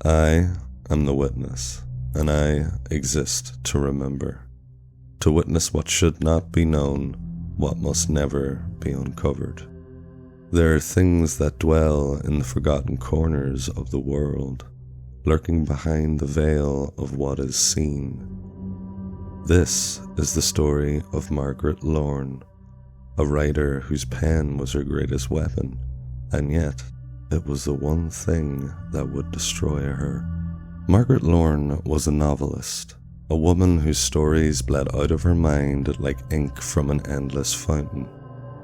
I am the witness, and I exist to remember, to witness what should not be known, what must never be uncovered. There are things that dwell in the forgotten corners of the world, lurking behind the veil of what is seen. This is the story of Margaret Lorne, a writer whose pen was her greatest weapon, and yet it was the one thing that would destroy her. Margaret Lorne was a novelist, a woman whose stories bled out of her mind like ink from an endless fountain.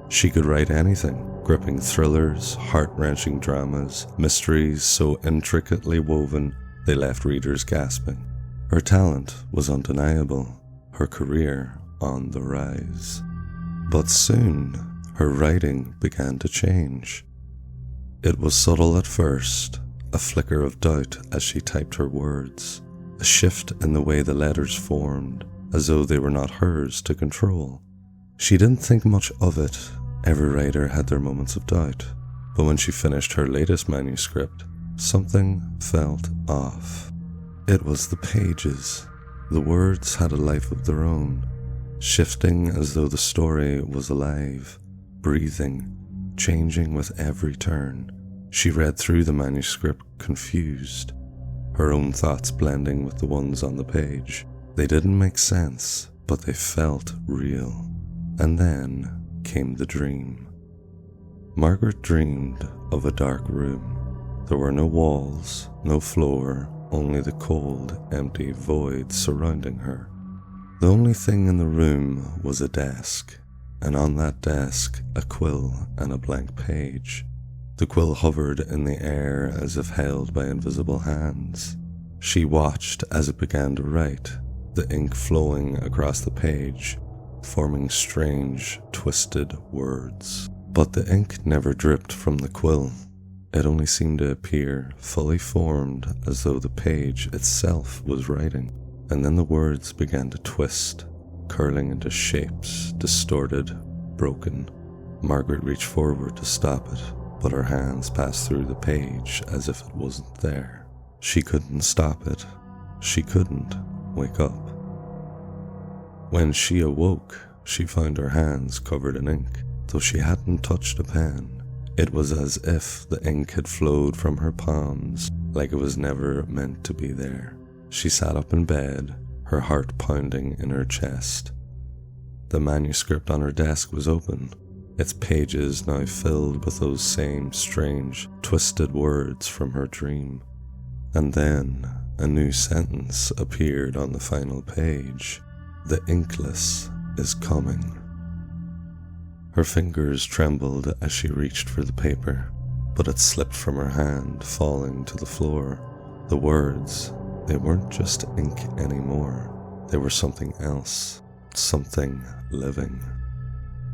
She could write anything, gripping thrillers, heart-wrenching dramas, mysteries so intricately woven they left readers gasping. Her talent was undeniable, her career on the rise. But soon, her writing began to change. It was subtle at first, a flicker of doubt as she typed her words, a shift in the way the letters formed, as though they were not hers to control. She didn't think much of it. Every writer had their moments of doubt, but when she finished her latest manuscript, something felt off. It was the pages. The words had a life of their own, shifting as though the story was alive, breathing, changing with every turn. She read through the manuscript confused, her own thoughts blending with the ones on the page. They didn't make sense, but they felt real. And then came the dream. Margaret dreamed of a dark room. There were no walls, no floor, only the cold, empty void surrounding her. The only thing in the room was a desk, and on that desk a quill and a blank page. The quill hovered in the air as if held by invisible hands. She watched as it began to write, the ink flowing across the page, forming strange, twisted words. But the ink never dripped from the quill. It only seemed to appear fully formed, as though the page itself was writing. And then the words began to twist, curling into shapes, distorted, broken. Margaret reached forward to stop it, but her hands passed through the page as if it wasn't there. She couldn't stop it. She couldn't wake up. When she awoke, she found her hands covered in ink, though she hadn't touched a pen. It was as if the ink had flowed from her palms, like it was never meant to be there. She sat up in bed, her heart pounding in her chest. The manuscript on her desk was open, its pages now filled with those same strange, twisted words from her dream. And then a new sentence appeared on the final page. The Inkless is coming. Her fingers trembled as she reached for the paper, but it slipped from her hand, falling to the floor. The words, they weren't just ink anymore. They were something else, something living.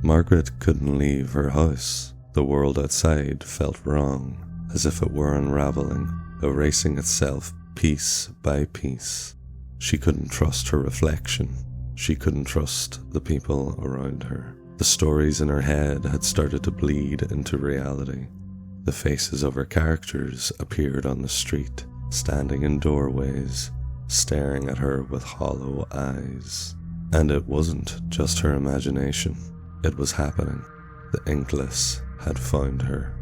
Margaret couldn't leave her house. The world outside felt wrong, as if it were unraveling, erasing itself piece by piece. She couldn't trust her reflection. She couldn't trust the people around her. The stories in her head had started to bleed into reality. The faces of her characters appeared on the street, standing in doorways, staring at her with hollow eyes. And it wasn't just her imagination. It was happening. The Inkless had found her.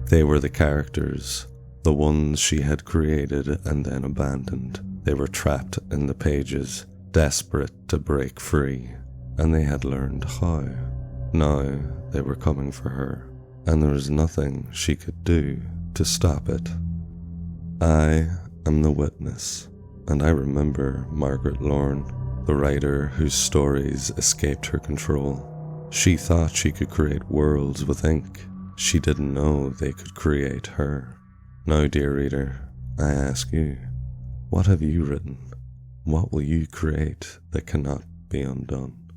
They were the characters, the ones she had created and then abandoned. They were trapped in the pages, desperate to break free, and they had learned how. Now they were coming for her, and there was nothing she could do to stop it. I am the witness, and I remember Margaret Lorne, the writer whose stories escaped her control. She thought she could create worlds with ink. She didn't know they could create her. Now, dear reader, I ask you, what have you written? What will you create that cannot be undone?